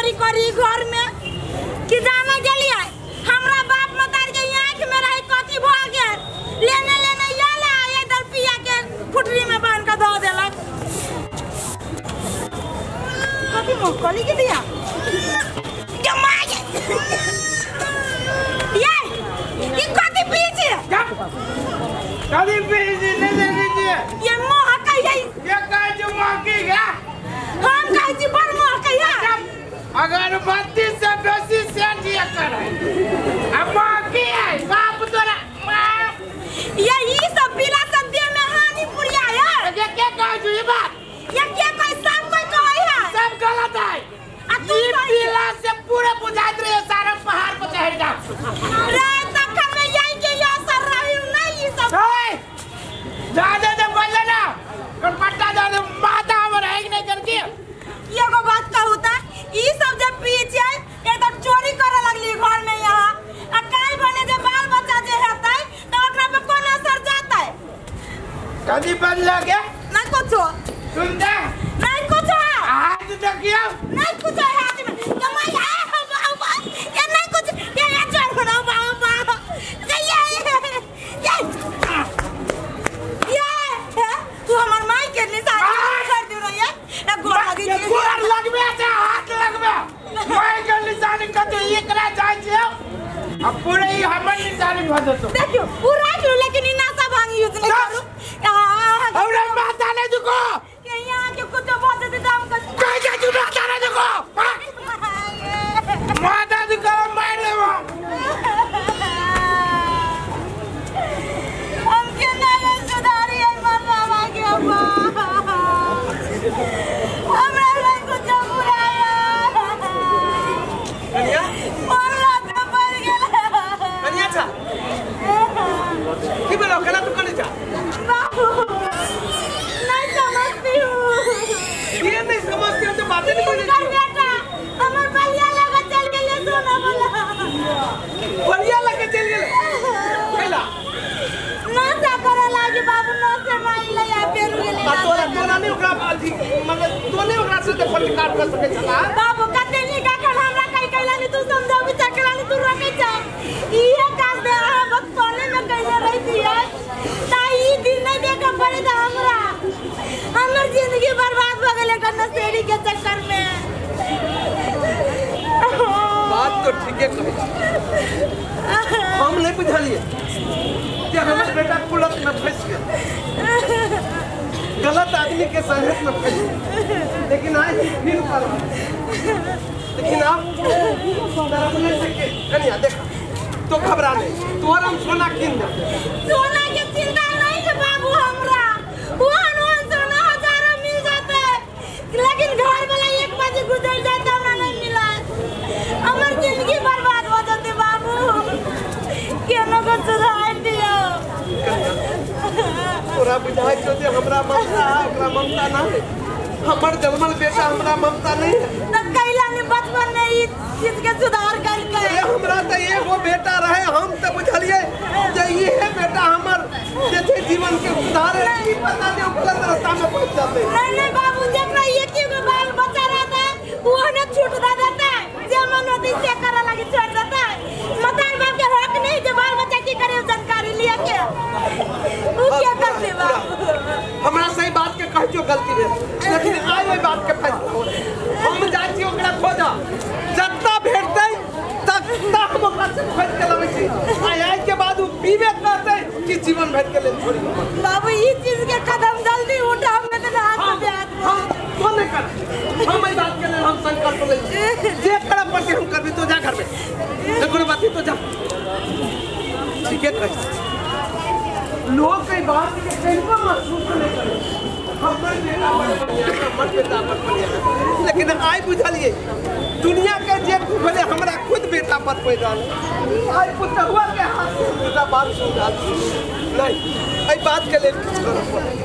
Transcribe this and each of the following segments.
चोरी करी घर में कि जाना गेलिए हमरा बाप मतार के आंख में रही कथी भ गेल लेने याला ये दल पिया के फुटरी में बांध के दो देलक कथी मुंह कली के दिया ये कथी पीछे कभी पीछे नहीं लीजिए ये मोह कहिए ये कह जो मांगी है हम कह जी बड़ मोह कहिए अगर बत्ती से बेसी से दिया करे अब मांगी है बाप तोरा ये सब पीला सब दे में हानि पुरिया है ये क्या कह जो ये बात ये क्या कोई सब कोई कहे है सब गलत है ये पीला से पूरे बुझाइत रहे सारा पहाड़ पर चढ़ जाओ रे तक में यही के ये असर रही नहीं ये सब ज्यादा दे बोले ना कटपट्टा ज्यादा माता हम रहेगी नहीं करके ये को बात कहू ता ई सब जब पीछे एकदम चोरी करे लगली घर में यहाँ आ काई बने जे बाल बच्चा जे हेतै तो ओकरा पे कोन असर जाता है कभी बन लगे ना कुछो सुन दे नहीं कुछो हाथ देखियो नहीं कुछो हाथ में कमाई है ये नहीं कुछ ये चोर बनाओ बाबा ये तू हमार माई के निशान कर दियो रे ये गोड़ लगी ये गोड़ लगबे से हाथ लगबे माई के निशान कते एकरा जाय छै अब पूरे ही हमर निशान भ देतो देखियो पूरा लो लेकिन इना सब भांगी यूज नहीं करू हमरा माता ने दुको ये यहां के कुछ बात दे दाम कर कह जा तू माता ने दुको माता दुको मार लेबो हम के ना सुधारी है मरना मांगे अब्बा हमरा नहीं कुछ बुराया कन्या मरला तो पड़ गेला कन्या छा की बोलो कना तू कने जा बाबू नहीं समझती हूँ ये नहीं समझती हो तो बातें नहीं बोलती बेटा हमर बलिया लगा चल गई सोना वाला बढ़िया लगे चल गेले कैला नासा करे लागी बाबू नासे माई लया पेर गेले तोरा नहीं ओकरा अथी मतलब तो नहीं ओकरा से फटकार कर सके छला बाबू कते नहीं का कर हमरा कई कैला नहीं तू समझा विचार करा नहीं तू रखे जा इहे काज दे रहा वक्त कोने में कैले रहती है ताई दिन नहीं देखा पड़े था हमरा हमर जिंदगी बर्बाद हो गेले कन्ना सेरी के चक्कर में बात तो ठीक है कहे हम नहीं बुझलिए कि हमारे बेटा कुलत में फंस गया गलत आदमी के संगत में फंस गया लेकिन आज फिर कर लेकिन आप तरफ नहीं सके कन्या देख तो घबरा नहीं तोहर हम सोना कीन दे सोना के चिंता नहीं है बाबू हमरा वन सोना हजारों मिल जाते लेकिन घर वाला 1 बजे गुजर जाता हमरा नहीं मिला हमर जिंदगी बर्बाद हो जाती बाबू केनो को सुधार दियो तोरा बुझाई छो जे हमरा ममता है ओकरा ममता ना है हमर जन्मल बेटा हमरा ममता नहीं है त कैला ने बचपन में ई चीज के सुधार कर के हमरा त एगो बेटा रहे हम त बुझलिए जे ई है बेटा हमर जे जीवन के सुधार है की पता नहीं गलत रास्ता में पहुंच जाते नहीं बाबू जेकरा एक ही बाल बच्चा रहता है वो ने छूट दे देता है जे मनोती से करे लगी छोड़ देता है मतार बाप के हक नहीं जे बाल बच्चा की करे जानकारी लिया के वो क्या कर दे बाबू हमरा सही बात के कहियो गलती है लेकिन आइ ओइ बात के फैसला हम जाई छी ओकरा खोजा जत्ता भेटतै तत्ता हम ओकरा से खोज के लबै छी आइ के बाद वो पीबे करतै कि जीवन भर के लेल छोड़ी बाबू ये चीज के कदम जल्दी उठा हमने तो हाथ में ब्याज हम तो नहीं कर हम इस बात के लिए हम संकल्प ले जे करा पड़ते हम करबी तो जा घर में एगो बात तो जा ठीक है कह लोग कई बात के कहीं महसूस नहीं करे हमर बेटा हमर बेटा लेकिन आई बुझलिए दुनिया के जे भले हमरा खुद बेटा पर पैदा आई पुतहुआ के हाथ से बेटा बात सुन नहीं आई बात के लिए कुछ करो पड़े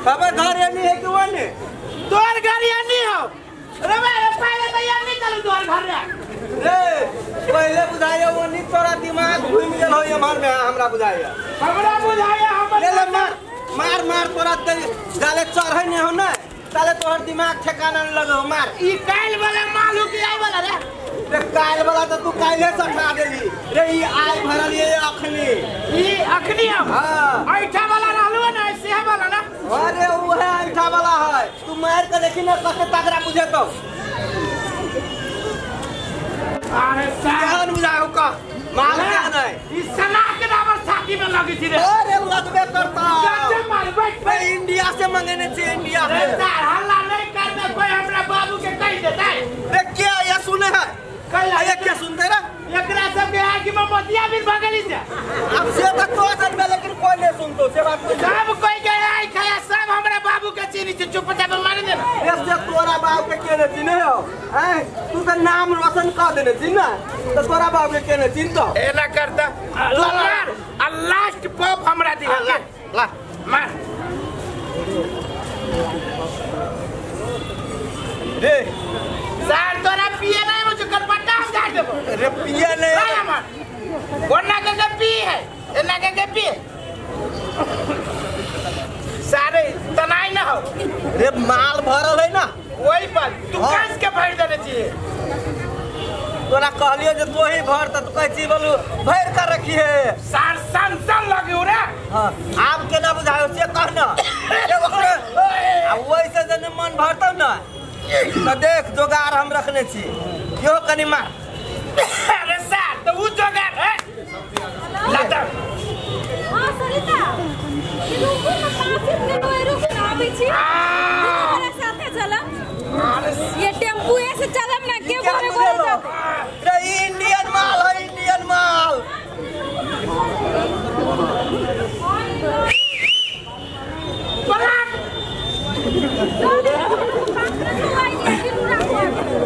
हमारे घर यानी है कि वो नहीं तोर घर यानी हो रे मैं पहले तो यानी चलू तोर घर रे पहले बुझाया वो नहीं तोरा दिमाग घूम गेल हो हमार में हमरा बुझाया हमर मार मार तोरा डाले चढ़े नहीं हो ना ताले तोहर दिमाग ठिकाना न लगो मार ई काल वाला मालू की आई वाला रे काल वाला तो तू काले समझा देली रे ई आई भरल ये अखनी हां ऐठा वाला रहलू ना से वाला ना अरे वो है ऐठा वाला है तू मार के देखी ना कते तगड़ा बुझे तो अरे जान बुझाओ का माल क्या नहीं इस सना के नाम छाती में लगी थी रे अरे लगबे करता गजब मार बैठ इंडिया से मंगने से इंडिया से हल्ला नहीं करने कोई हमरा बाबू के कह देता है रे क्या ये सुने है कल ये क्या सुनते रे एकरा सब के है कि मोतिया भी भगली से अब से तक तो असल में लेकिन कोई नहीं सुनतो से बात कोई सब कोई के आई खाया सब हमरा बाबू के चीनी से चुपचाप मार दे ऐसे तोरा बाप के केने चिन्हे हो हैं तू तो नाम रोशन कर देने चिन्ह तो तोरा बाप के केने चिन्ह तो एना करता मार लास्ट पॉप हमरा दी ला मार रे सार तोरा पिए नहीं मुझे कर पट्टा हम जा देबो रे पिया नहीं आया मार वरना के पी है एना के पी सारे तनाई ना हो रे माल भरल है ना वही पर तू कस के भर देने चाहिए तोरा कहलियो जे तू ही भर त कह छी बोलू भर कर रखी है सार संसन लगे रे हां आप केना बुझायो से कहना ए ओकरे आ वैसे जने मन भरतौ ना तो देख जोगार हम रखने छी यो कनी मार अरे सार तो वो जोगार है लाता हां सरिता रुको ना काफी के रुको ना आबै छी हमरा साथे चलम ये टेम्पू ऐसे चलम ना के घरे घरे जाब रे इंडियन माल है इंडियन माल पलट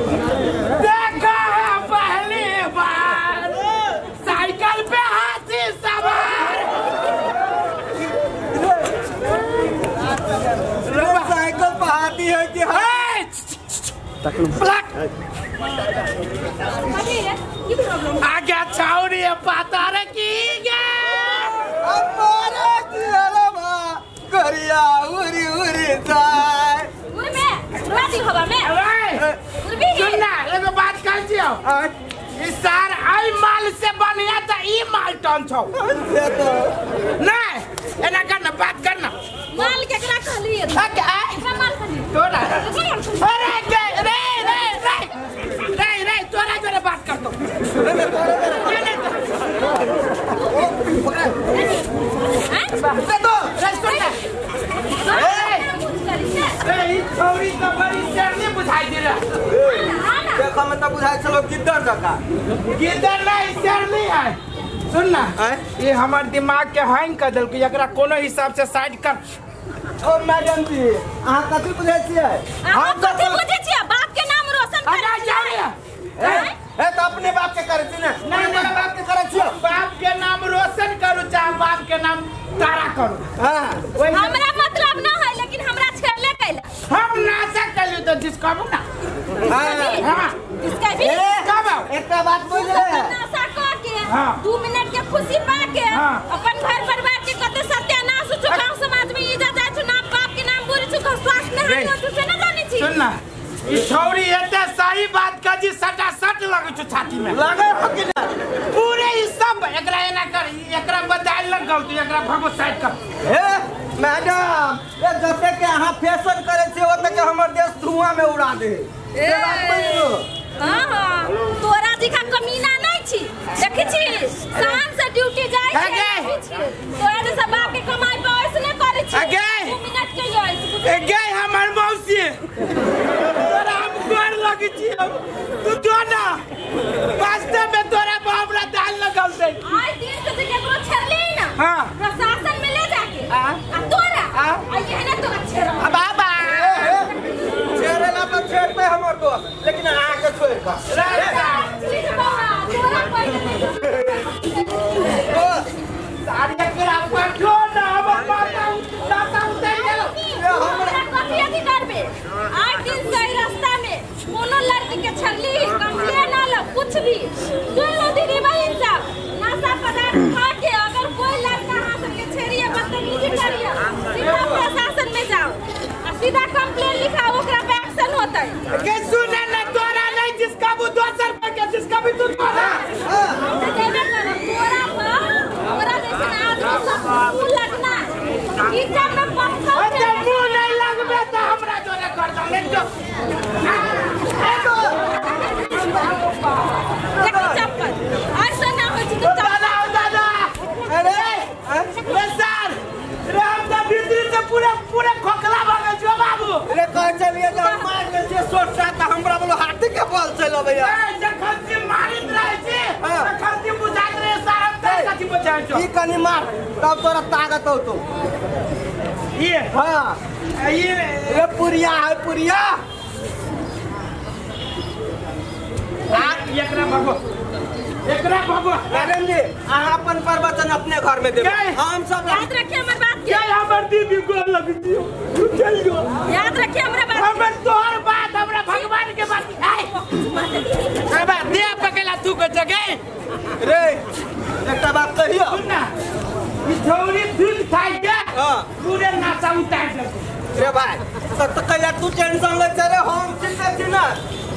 देखा है पहली बार साइकिल पे हाथी सवार साइकिल पे हाथी है कि पलट आगे छाउरी पता रे की गे हमारे दिलवा करिया उरी उरी जाए उरे में राती हवा में अरे सुनना एगो बात कह दियो ई सार आई माल से बढ़िया त ई माल टन छौ नहीं एना करना बात करना माल केकरा कहली एकरा माल कहली तोरा अरे गे रे रे रे रे रे तोरा जरे बात कर दो दे दो ए ई छोरी त बड़ी शेरनी बुझाई दे रहा देखो मैं तो बुझाई चलो किधर जका किधर नहीं शेरनी है सुन ना ये हमार दिमाग के हैंग कर दल कि एकरा कोनो हिसाब से साइड कर ओ मैडम जी अहाँ कथी बुझै छियै हम कथी बुझै छियै बाप के नाम रोशन अरे जाओ ए तो अपने बाप के करे छी ना नहीं मेरा बाप के करे छियै बाप के नाम रोशन करू चाहे बाप के नाम तारा करू हां हमरा मतलब ना है लेकिन हमरा छेड़ले कैला हम नाचा कलू तो जिसको ना हां इसका भी कब एक बात बोल रहे नाचा कह के हाँ। 2 मिनट के खुशी पा के हाँ। अपन घर परिवार के कते सत्यानाश हो गांव समाज में इज्जत जाय छु ना बाप के नाम बुरी छु स्वास्थ्य में हानि हो छु से ना जाने छी सुन ना ई छौरी एते सही बात कजी सटा सट लगे छु छाती में लगे हो कि ना पूरे ई सब एकरा एना कर एकरा बदाल लग गल तू एकरा भगो साइड कर ए मैडम ये जैसे के अहाँ फैशन करे छी ओते के हमर देश धुआं में उड़ा दे ये बात बोलियो हां हां तोरा दिखा कमीना नहीं छी देखि छी शान से ड्यूटी जाय छी तोरा जैसा बाप के कमाई पे ऐसे करे छी 2 मिनट के लिए ए गए हमर मौसी तोरा हम कर लगी छी तू जो ना वास्तव में तोरा बाबरा दाल लगल दे आई दिन से केकरो छेड़ले ना हां प्रशासन में ले जाके आ तोरा आ ये ना तोरा छेड़ा बाबा छेड़ेला तो छेड़ते हमर दोस्त लेकिन आके छोड़ का तोरा सारी एकरा पर जो ना हम बताऊ ना ताऊ दे गेलो दीदी सुन लो दीदी बहन सब नशा पदार्थ खा के अगर कोई लड़का हाथ के छेड़िए बदतमीजी करिए सीधा प्रशासन में जाओ और सीधा कंप्लेंट लिखाओ ओकरा पे एक्शन होता है के सुने न तोरा नहीं जिसका वो 200 रुपए के जिसका भी तू तोरा तो देवे करो तोरा जैसे आदमी सब फूल लगना इज्जत में पक्का अरे मुंह नहीं लगबे तो हमरा जोरे कर दो ले जो देखो चप्पल ऐसा ना हो तो दादा अरे रे सर रे हम तो भीतर से पूरे खोखला भागे जो बाबू रे कह चलिए तो हम मार के जे सोचा त हमरा बोलो हाथी के बल चलो भैया ए जखन से मारित रहे छी तखन से बुझात रहे साहब ते कथि बचाए छो ई कनी मार तब तोरा ताकत हो तो ये हां ये रे पुरिया है पुरिया एकरा भगो मैडम जी अहाँ अपन प्रवचन अपने घर में देबे हम सब याद रखिए हमर बात क्या हमर दीदी को लगती तू चल जो याद रखिए हमरा बात हमर तोहर बात हमरा भगवान के बात आय अब दे पकेला तू को जगह रे एकटा बात कहियो सुन ना ई छौरी दूध खाइ के हां पूरे नासा उतार दे रे भाई तो कहिया तू टेंशन ले रे हम चिंता छी ना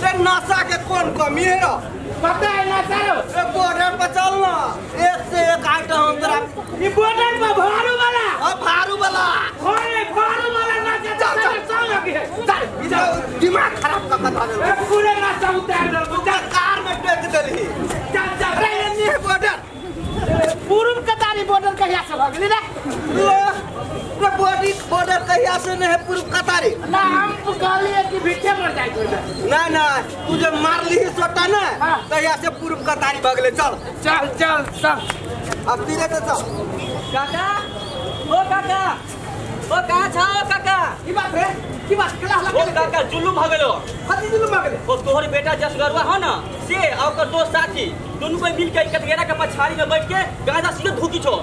रे नशा के कौन कमी है रो पता है ना सारो रे बॉर्डर पर चल ना एक से एक आइटम हम तोरा ई बॉर्डर पर भारू वाला भारू वाला ओए भारू वाला ना जे संग लगी है चल इधर दिमाग खराब कर बता दे ए पूरे नासा उतार दे तू कार में टेक देली चल चल रे ये बॉर्डर पूरन कतारी बॉर्डर कहिया से भगली रे रे बॉर्डर कहिया से नहीं है पूर्व कतारी ना हम कहलिए कि भिट्टे मर जाए कोई ना ना तू जब मार ली सोटा ना हाँ। कहिया से पूर्व कतारी भगले चल चल चल सब अब धीरे से चल काका ओ कहाँ छ ओ काका की बात रे की बात केला ओ लगे काका जुलुम भ गेलो हाथी जुलुम मगले ओ तोहर बेटा जसगरवा हो ना से और ओकर दोस्त साथी दोनों कोई मिल के कटगेरा के पछाड़ी में बैठ के गांजा सीधे धुकी छो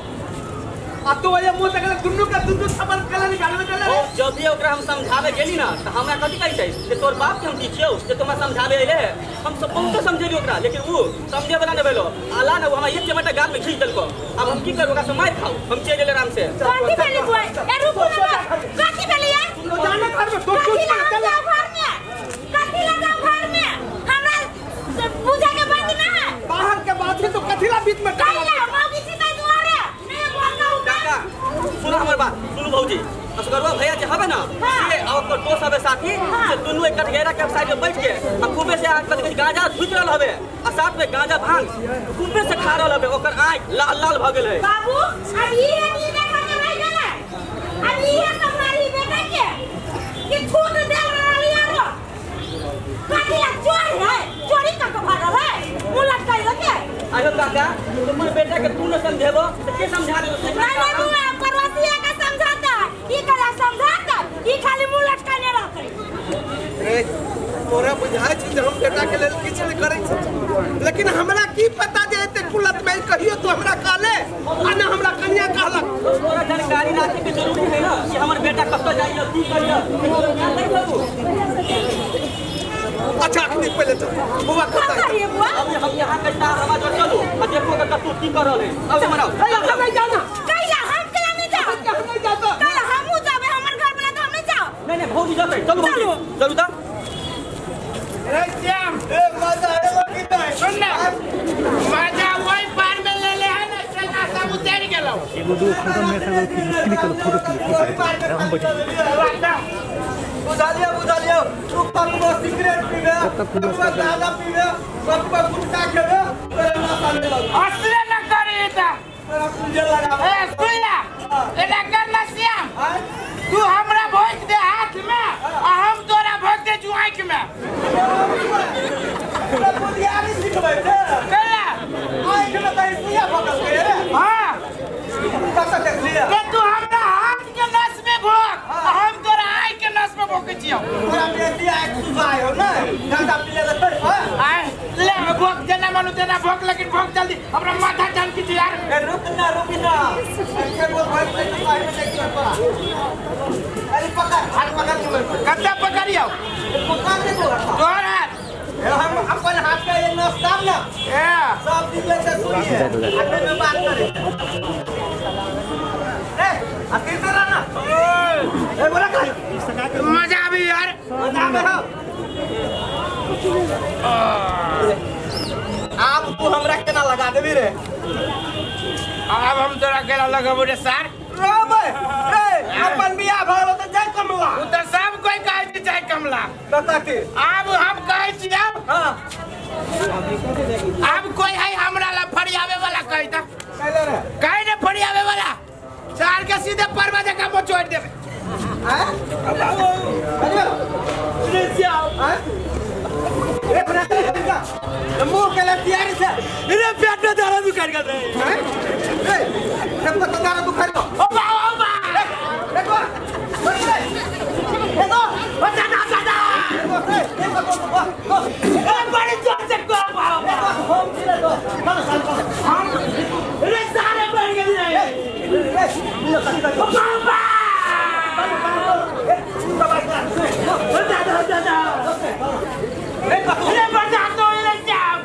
आ तो ये मुंह तक दुन्नु का दुन्नु खबर कला निकाल में चले ओ जब भी ओकरा हम समझावे गेली ना त हमरा कथि कहै छै जे तोर बाप के हम दीछियो जे तोमा समझावे अइले हम सब बहुत समझेली ओकरा लेकिन वो समझे वाला न भेलो आला ना वो हमरा एक चमटा गाल में खींच देलको अब हम की करू ओकरा से मार खाऊ हम चल गेले आराम से कथी भेलै बुआ ए रुकू ना कथी भेलै यार तो जाने घर में तो कथी लगा घर में कथी लगा घर में हमरा पूजा के बात ना है बाहर के बात है तो कथिला बीच में डाल कहिला मौगी सीधा दुआरे नहीं बोलना काका सुनो हमर बात सुनो भौजी असगरवा भैया जे हवे ना से और ओकर दोस्त हवे साथी से दुनू एक कटगेरा के साइड में बैठ के आ खूबे से कथि गांजा धुक रहल हवे आ साथ में गांजा भांग खूबे से खा रहल हवे ओकर आंख लाल लाल भ गेल है बाबू अब ये नहीं देखा के रह गेलै अब ये तुम्हारी बेटा के कि छूट दे रही है कथी ला चोर है चोरी का भाग है मुंह लटकाई लगे आयो काका तुम्हारे बेटा के तू न समझेबो तो के समझा देबो नहीं बुआ परवसिया का समझाता ई कला समझाता ई खाली मुंह लटकाने रहते रे तोरा बुझाय छी जे हम बेटा के लेल किछ नहीं करै छी लेकिन हमरा की पता जे एते कुलत में कहियो तो हमरा कहले आ ना हमरा कन्या कहलक तोरा जानकारी राखे के जरूरी है ना कि हमर बेटा कतौ जाइयो की करियो नहीं बाबू अच्छा अखनी पहले चल बुआ क्या कतै करिए बुआ हम यहाँ के स्टार हवा जो चलो आ देखो अगर तू की कर रहल है अब हमरा हम नहीं जाना कहिला हम केला नहीं जाओ हम नहीं जाता कहिला हमहू जाबे हमर घर वाला तो हम नहीं जाओ नहीं भौजी जाते चलो भौजी चलू त रे श्याम ए मजा आएगा कि नहीं सुन ना मजा वही पार में ले ले है ना से नासा उतार गेलो एगो दो फोटो में था फोटो क्लिक हम बचे बुझा लिया तू पकड़ो सिगरेट पीवे तू गांजा पीवे सब पर गुटखा खेवे तेरे ना सामने लगा असले न करी था तुझे लगा ए सुइया एला करना श्याम तू हमरा भोज दे हाथ में आ हम तोरा भोज दे जुआंख में पूरा बुधियारी सिखबै छे कला आइ के बताई सुइया पकड़ के रे हां कत देख लिया के तू हमरा हाथ के नस में भोग आ हम तोरा आइ के नस में भोग छियो तोरा बेटी आइ सुबाय हो ना गांजा पीले त आइ ले भोग जेना मानु तेना भोग लेकिन भोग जल्दी हमरा माथा जान की यार रुक ना ऐसे बोल भाई तो आइ में देख पड़ा अरे पकड़ हाथ पकड़ के कत्ता पकड़ियो पकड़ दे तो तोर हाथ हम अपन आपका ये नाश्ता ना सब दिन से सुनिए आगे में बात करें आप कैसे रहना बोला मजा भी यार मजा में हो आप तू हमरा केना लगा देबी रे अब हम तोरा केला लगाबो रे सर रोबे ए अपन बियाह भलो त जाय कमला उ त सब कोई कहै छै जाय कमला कता के अब हम कहै छी हां अब कोई है हमरा ला फरियावे वाला कहै त कहले रे कहै ने फरियावे वाला चार के सीधे परवा जगह में छोड़ देबे हैं अरे रे सियाओ हैं ए बना का मुंह के लतियारी से रे पेट में दर्द कर गए हैं ए जब तक दारा तू खा लो ओ बा देखो देखो बता ना बड़ी जोर से को होम चिल्ला दो हम रे सारे बढ़ गए रे बाबा रे बर्दाश्त हो रे जाम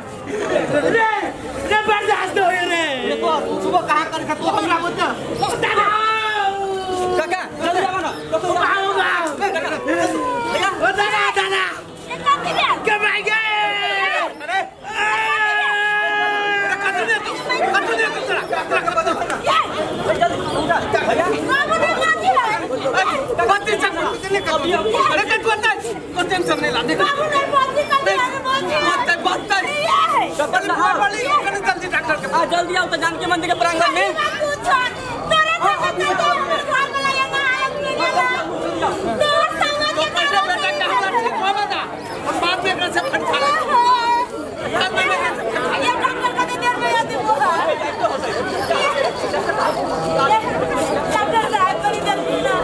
रे बर्दाश्त हो रे तो सुबह कहां कर तू हमरा बता काका जल्दी आओ ना बता ना ये काम के लिए के भाई गए अरे कंटिन्यू तो चला ये जल्दी उठा भैया बाबू ने मांगी है बात से कितने कर अरे कट बता को टेंशन नहीं ला देख बाबू ने मांगी कर दिया बात डॉक्टर साहब जल्दी डॉक्टर के आ जल्दी आओ तो जानकी मंदिर के प्रांगण में तू छोड़ तोरे से घर में लगे ना आलम नहीं गेला तोर संग ये बेटा कहां ठीक हो बता हम बाद में कर सब फट खा ये डॉक्टर का दे देर में आती वो डॉक्टर साहब बड़ी जल्दी ना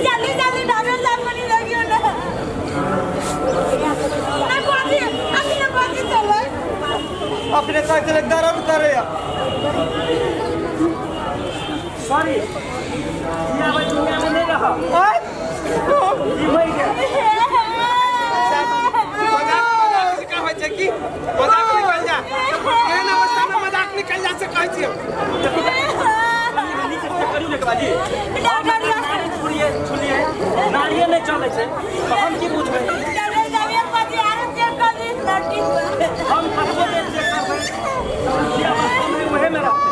जल्दी जल्दी डॉक्टर साहब बनी लगी हो ना ना कोती अभी ना कोती चलो अपने साथ चले दर्द करे सॉरी ये भाई दुनिया में नहीं रहा जी भाई के मजाक का होय छै की मजाक निकल जा एहन अवस्था में मजाक निकल जा से कहै छी करियो के बाजी छुलिए नारियल नहीं चले छै तो हम की बुझबै डॉक्टर साहब ये पाजी आरो चेक कर दी लड़की हम फटबो दे चेक करबै ये वहे में रहते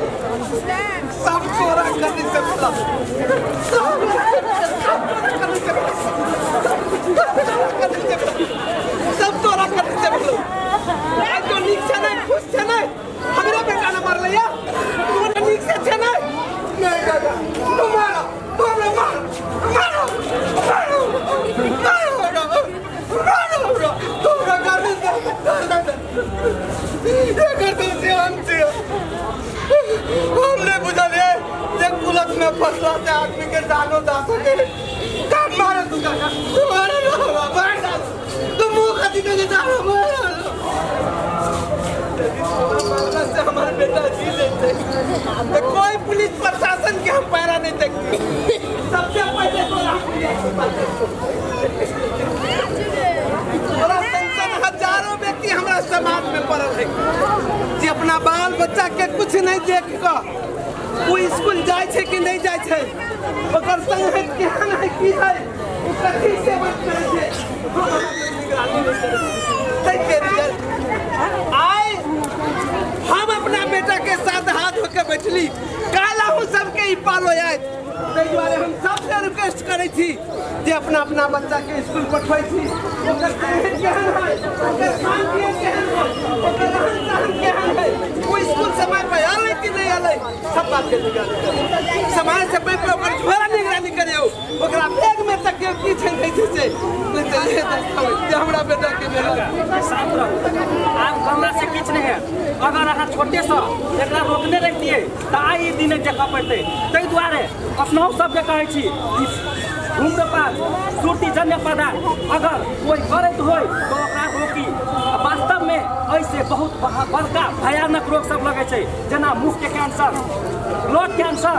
सब तोरा करने से मतलब सब तोरा करने से मतलब आज तो नीक से नहीं खुश से नहीं हमरा बेटा ने मार लिया तू नीक से छे नहीं दादा तू मारो मारो तोरा करने से हमने बुझा ले एक पुलिस में फंसला से आदमी के जानो जा सके कान मारे तू काका तुम्हारे ना बैठ तुम मुंह खाती के जानो से हमारे बेटा जी लेते कोई पुलिस प्रशासन के हम पैरा नहीं देखते सबसे पहले तो हजारों व्यक्ति हमारा समाज में पड़ल है जे अपना बाल बच्चा के कुछ नहीं देख कर वो स्कूल जाए छे कि नहीं जाए छे ओकर संग है केहन है की है ओ कथी से बात करे छे सही के रिजल्ट आए हम अपना बेटा के साथ हाथ होके बैठली काला हूं सबके ई पालो आए ताहि दुआरे हम सबसे रिक्वेस्ट करे छी जे अपना अपना बच्चा के स्कूल पठबै छी ओकर केहन केहन है ओकर खान पियन केहन है ओकर रहन सहन केहन है वो स्कूल समय पे आले कि नहीं आले सब बात के निगरानी करे समय से पे ओकर झोरा निगरानी करे ओकरा बैग में तक की छन कैसे से हमरा बेटा के मेरा शांत रहो। आप हमरा से किछ नहीं है। अगर अहाँ छोटे से एकरा रोकने रहितियै तऽ आइ ई दिन देखा पड़तै। ताहि दुआरे अपनाओ सबके कहै छी धूम्रपान सुर्ती जन्य पदार्थ अगर कोई करैत होय तो ओकरा रोकी। वास्तव में ऐसे बहुत बड़का भयानक रोग सब लगे छै, जेना मुँह के कैंसर, ब्लड कैंसर,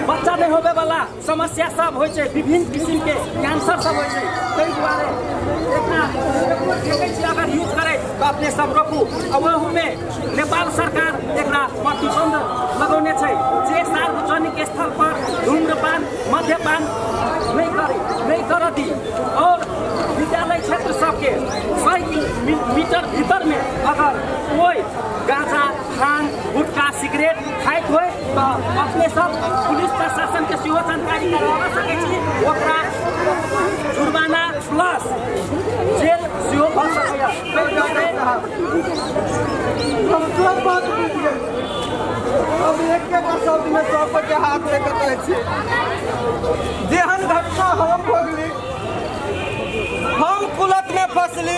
बच्चा नहीं होबे वाला समस्या सब होइ छै, विभिन्न किस्म के कैंसर सब होइ छै। ताहि दुआरे एकरा अगर यूज करे तो अपने सब रोकू। वहू में नेपाल सरकार एकरा प्रतिबंध लगौने छै जे सार्वजनिक स्थल पर धूम्रपान मद्यपान नहीं कर दी। और विद्यालय क्षेत्र सबके 100 मीटर भीतर में अगर कोई गांजा भांग गुटखा सिगरेट खाइत हो तो अपने सब पुलिस प्रशासन के सेहो जानकारी करवा सकै छी। ओकरा जुर्माना प्लस जेल सेहो भऽ सकैया। हम सब बात बुझ गए। अब एक के बाद सब में सब के हाथ लेके कहै छी जेहन घटना हम भोगली, हम कुलत में फंसली,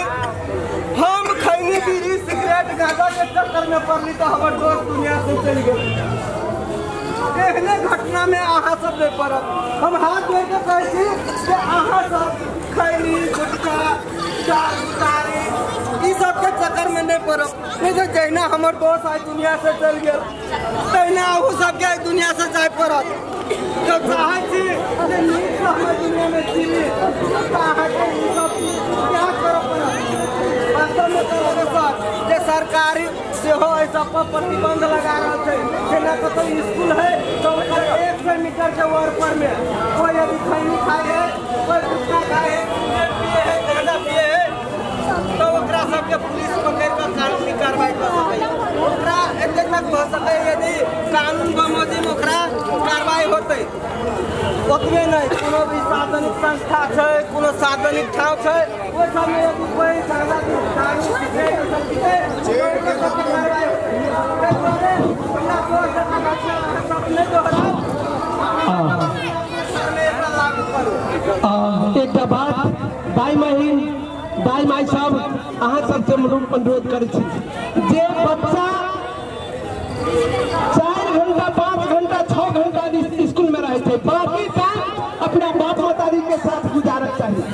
हम खैनी बीड़ी सिगरेट गांजा के चक्कर में पड़ली तो हमार दोस्त दुनिया से चल गए। एहने घटना में अहाँ सब नहीं पड़ब। हम हाथ जोड़ के कहै छी कि अहाँ सब खैनी गुटखा दारू ई सब के चक्कर में नहीं पड़ब। नहीं तो जहिना हमार दोस्त आज दुनिया से चल गए तहिना वो सबके दुनिया से जाए पड़त। तो चाहे छी कि नीक हमारे दुनिया में जीवी चाहे ई सब क्या करब पड़त। वास्तव में करोगे सर जे सरकारी सेहो ऐसा पर प्रतिबंध लगा रहा है। जेना कतौ स्कूल है तो 100 मीटर के ओर पर में कोई यदि खैनी खाए है, कोई गुटखा खाए है, पिए है, गांजा पिए है तो ओकरा सबके पुलिस पकड़ कर कानूनी कार्रवाई कर सके। ओकरा एते तक हो सके यदि कानून बमोजिम ओकरा कार्रवाई होते। ओतबे नहीं कोनो भी सार्वजनिक संस्था छै, कोनो सार्वजनिक ठाव छै, ओहि सब में यदि कोई गांजा दारू सिगरेट सब पीते जेल के कार्रवाई होते। अपना दोस्त का सब नहीं दोहराओ, लागू करू। एकटा बात दाई माई सब अहाँ सबसे अनुरोध करै छी जे बच्चा 4 घंटा 5 घंटा 6 घंटा स्कूल में रहे थे, बाकी टाइम अपना बाप माताजी के साथ गुजारक चाहिए।